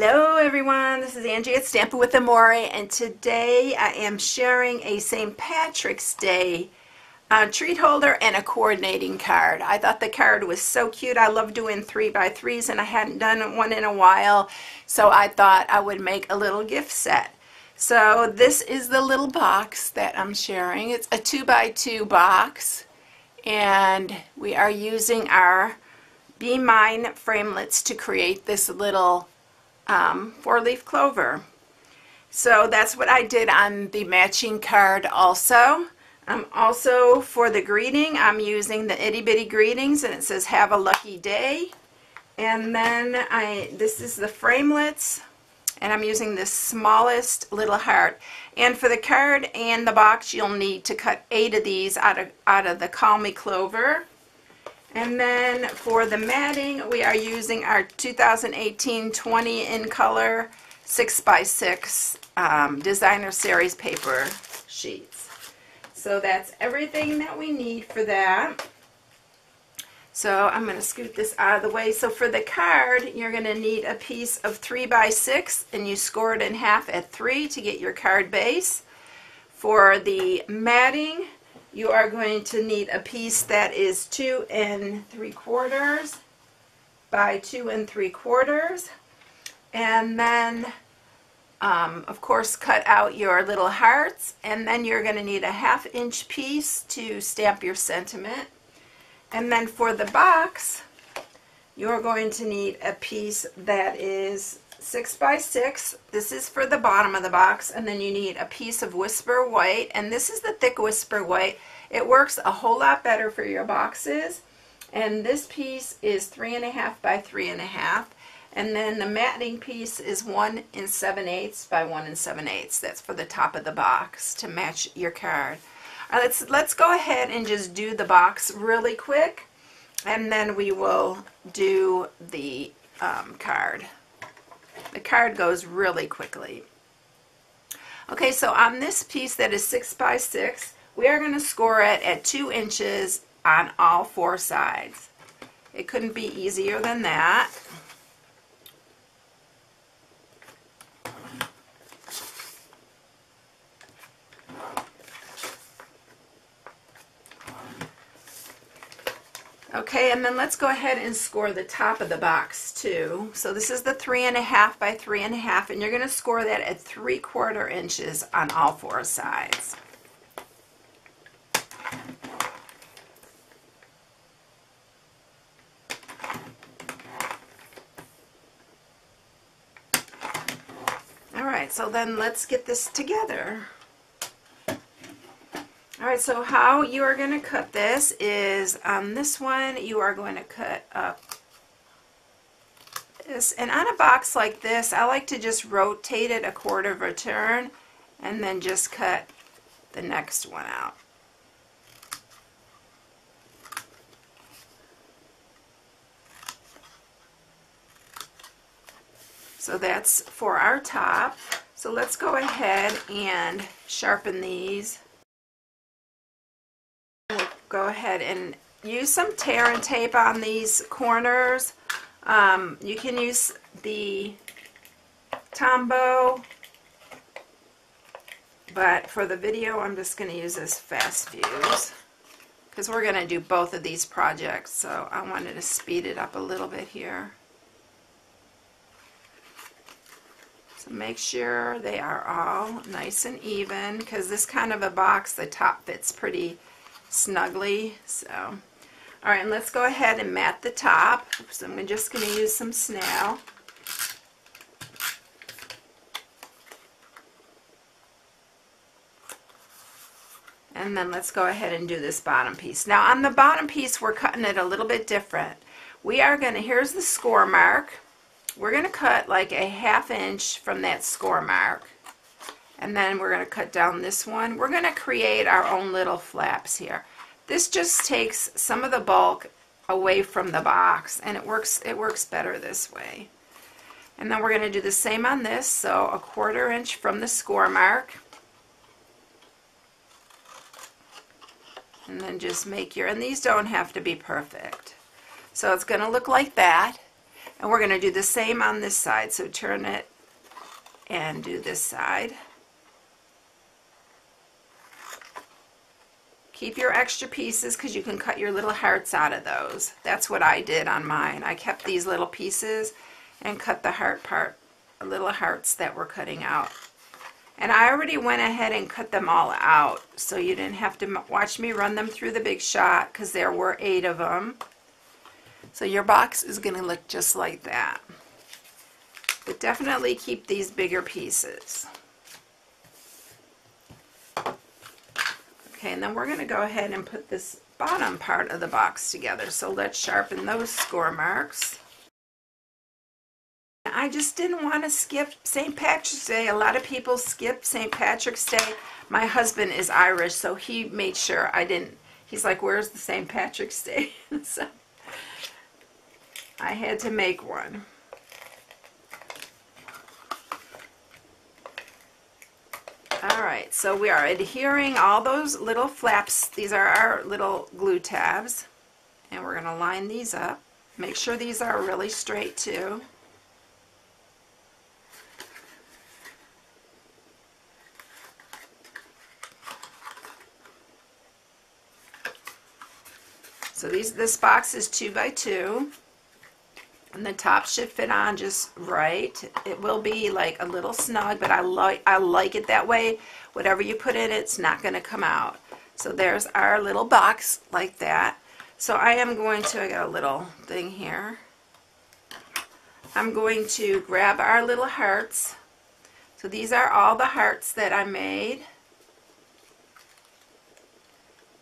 Hello everyone, this is Angie at Stampin' with Amore, and today I am sharing a St. Patrick's Day treat holder and a coordinating card. I thought the card was so cute. I love doing 3x3s and I hadn't done one in a while, so I thought I would make a little gift set. So this is the little box that I'm sharing. It's a 2x2 box, and we are using our Be Mine framelits to create this little 4-leaf clover. So that's what I did on the matching card also. Also for the greeting, I'm using the itty bitty greetings, and it says have a lucky day. And then this is the framelits, and I'm using the smallest little heart. And for the card and the box, you'll need to cut 8 of these out of the Call Me Clover. And then for the matting, we are using our 2018 20 in color 6x6 designer series paper sheets. So that's everything that we need for that. So I'm going to scoot this out of the way. So for the card, you're going to need a piece of 3x6, and you score it in half at 3 to get your card base. For the matting, you are going to need a piece that is 2 3/4 by 2 3/4, and then of course cut out your little hearts, and then you're going to need a 1/2 inch piece to stamp your sentiment. And then for the box, you're going to need a piece that is 6x6. This is for the bottom of the box, and then you need a piece of Whisper White, and this is the thick Whisper White. It works a whole lot better for your boxes. And this piece is 3.5 by 3.5, and then the matting piece is 1 7/8 by 1 7/8. That's for the top of the box to match your card. All right, let's go ahead and just do the box really quick, and then we will do the card. The card goes really quickly. Okay, so on this piece that is 6x6, we are going to score it at 2 inches on all 4 sides. It couldn't be easier than that. Okay, and then let's go ahead and score the top of the box too. So this is the 3.5 by 3.5, and you're going to score that at 3/4 inches on all 4 sides. All right, so then let's get this together. Alright, so how you are going to cut this is on this one, you are going to cut up this. And on a box like this, I like to just rotate it 1/4 of a turn and then just cut the next one out. So that's for our top. So let's go ahead and sharpen these. We'll go ahead and use some tear and tape on these corners. You can use the Tombow, but for the video I'm just going to use this Fast Fuse because we're going to do both of these projects, so I wanted to speed it up a little bit here. So make sure they are all nice and even, because this kind of a box, the top fits pretty snugly. So, all right, and let's go ahead and mat the top. So I'm just going to use some snail. And then let's go ahead and do this bottom piece. Now on the bottom piece, we're cutting it a little bit different. We are going to, here's the score mark. We're going to cut like a 1/2 inch from that score mark. And then we're going to cut down this one. We're going to create our own little flaps here. This just takes some of the bulk away from the box, and it works better this way. And then we're going to do the same on this, so 1/4 inch from the score mark. And then just make your, and these don't have to be perfect. So it's going to look like that. And we're going to do the same on this side. So turn it and do this side. Keep your extra pieces because you can cut your little hearts out of those. That's what I did on mine. I kept these little pieces and cut the heart part, little hearts that we're cutting out. And I already went ahead and cut them all out, so you didn't have to watch me run them through the Big Shot because there were 8 of them. So your box is going to look just like that. But definitely keep these bigger pieces. Okay, and then we're going to go ahead and put this bottom part of the box together. So let's sharpen those score marks. I just didn't want to skip St. Patrick's Day. A lot of people skip St. Patrick's Day. My husband is Irish, so he made sure I didn't. He's like, where's the St. Patrick's Day? So I had to make one. Alright, so we are adhering all those little flaps. These are our little glue tabs. And we're going to line these up. Make sure these are really straight too. So this box is 2 by 2. And the top should fit on just right. It will be like a little snug, but I like it that way. Whatever you put in it, it's not going to come out. So there's our little box like that. So I am going to, I got a little thing here. I'm going to grab our little hearts. So these are all the hearts that I made.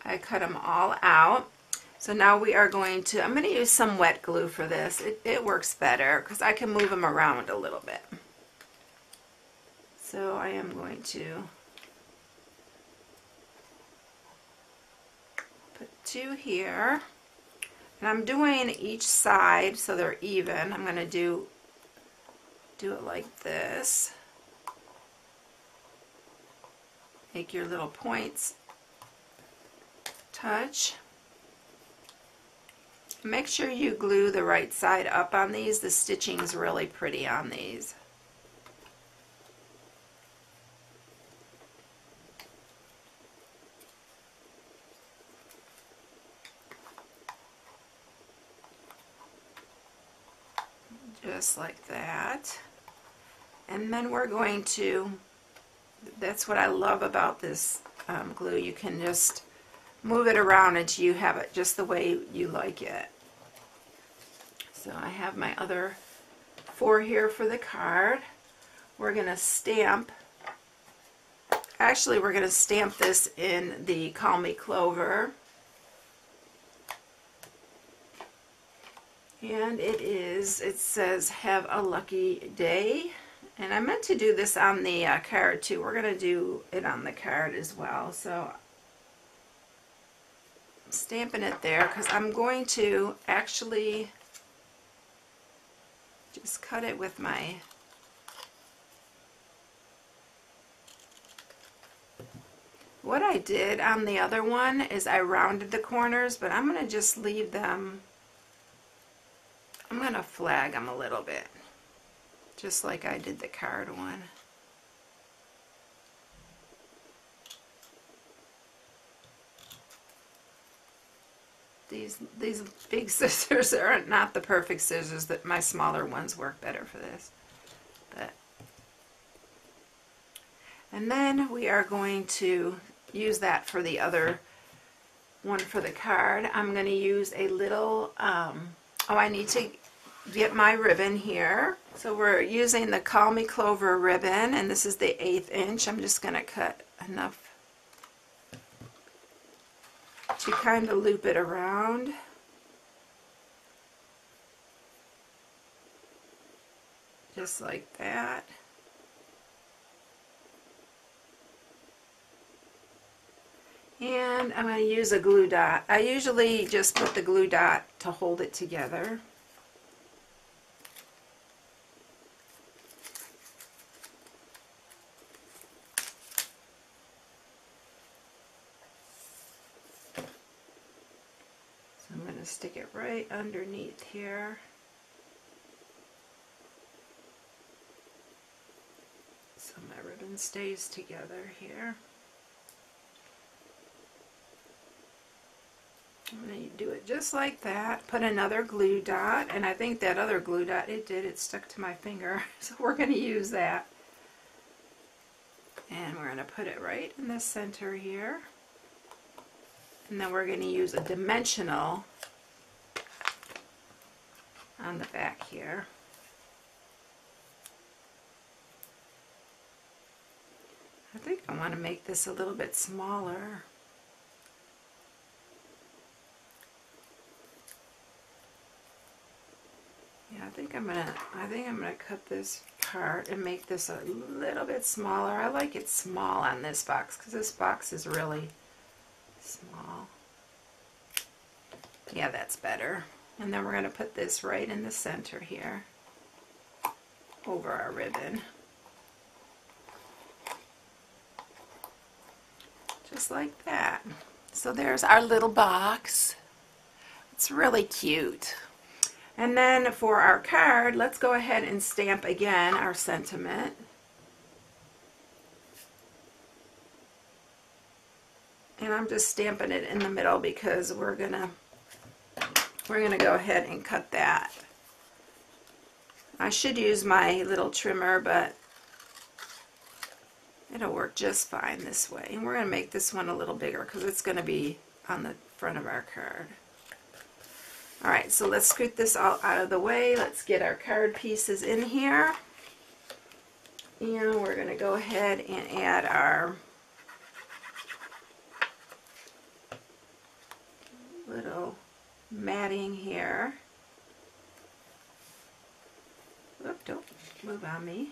I cut them all out. So now we are going to, I'm going to use some wet glue for this. It works better because I can move them around a little bit. So I am going to put 2 here. And I'm doing each side so they're even. I'm going to do it like this. Make your little points touch. Make sure you glue the right side up on these. The stitching is really pretty on these. Just like that. And then we're going to, that's what I love about this glue. You can just move it around until you have it just the way you like it. So I have my other 4 here for the card. We're going to stamp, actually we're going to stamp this in the Call Me Clover. And it says, have a lucky day. And I meant to do this on the card too. We're going to do it on the card as well. So I'm stamping it there because I'm going to actually just cut it with my what I did on the other one is I rounded the corners, but I'm going to just leave them. I'm going to flag them a little bit, just like I did the card one. These big scissors are not the perfect scissors. That my smaller ones work better for this. And then we are going to use that for the other one for the card. I'm going to use a little, I need to get my ribbon here. So we're using the Call Me Clover ribbon, and this is the 1/8 inch. I'm just going to cut enough to kind of loop it around. Just like that. And I'm going to use a glue dot. I usually just put the glue dot to hold it together. So I'm going to stick it right underneath here. and stays together here. I'm going to do it just like that. Put another glue dot, and I think that other glue dot, it stuck to my finger, so we're going to use that. And we're going to put it right in the center here. And then we're going to use a dimensional on the back here. I think I want to make this a little bit smaller. Yeah, I think I'm gonna cut this part and make this a little bit smaller. I like it small on this box because this box is really small. Yeah, that's better. And then we're going to put this right in the center here over our ribbon. Just like that. So there's our little box. It's really cute. And then for our card, let's go ahead and stamp again our sentiment. And I'm just stamping it in the middle because we're gonna go ahead and cut that. I should use my little trimmer, but it'll work just fine this way. And we're going to make this one a little bigger because it's going to be on the front of our card. Alright, so let's scoot this all out of the way. Let's get our card pieces in here. And we're going to go ahead and add our little matting here. Oop, don't move on me.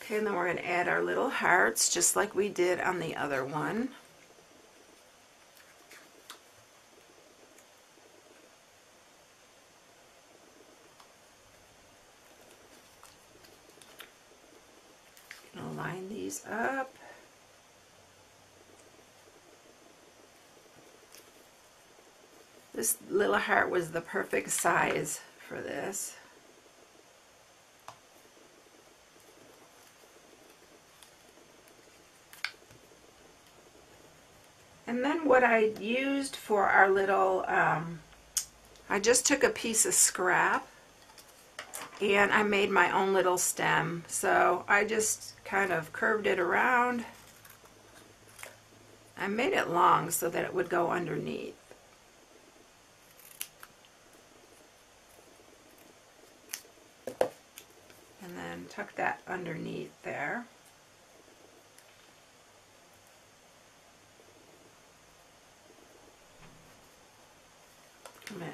Okay, and then we're going to add our little hearts just like we did on the other one. Gonna line these up. This little heart was the perfect size for this. And then what I used for our little, I just took a piece of scrap and I made my own little stem. So I just kind of curved it around. I made it long so that it would go underneath. And then tuck that underneath there.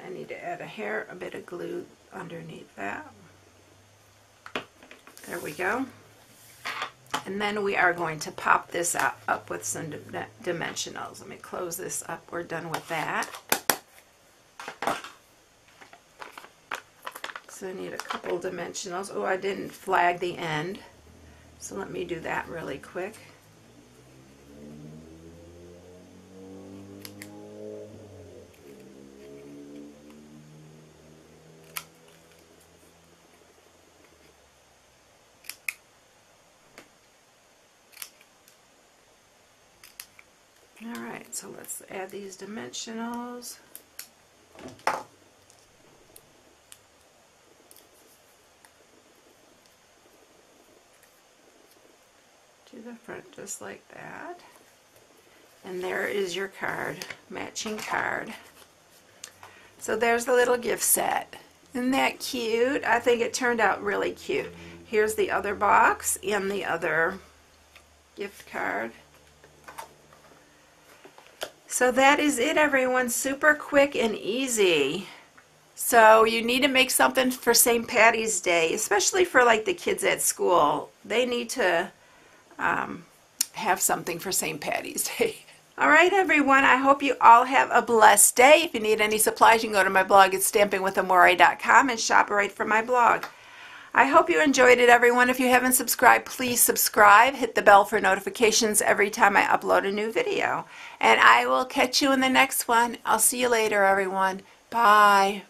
I need to add a bit of glue underneath that. There we go. And then we are going to pop this up with some dimensionals. Let me close this up. We're done with that. So I need a couple dimensionals. Oh, I didn't flag the end. So let me do that really quick. Alright, so let's add these dimensionals. To the front just like that. And there is your card, matching card. So there's the little gift set. Isn't that cute? I think it turned out really cute. Here's the other box and the other gift card. So that is it, everyone. Super quick and easy. So you need to make something for St. Patty's Day, especially for like the kids at school. They need to have something for St. Patty's Day. All right, everyone. I hope you all have a blessed day. If you need any supplies, you can go to my blog at stampingwithamore.com and shop right from my blog. I hope you enjoyed it, everyone. If you haven't subscribed, please subscribe. Hit the bell for notifications every time I upload a new video. And I will catch you in the next one. I'll see you later, everyone. Bye.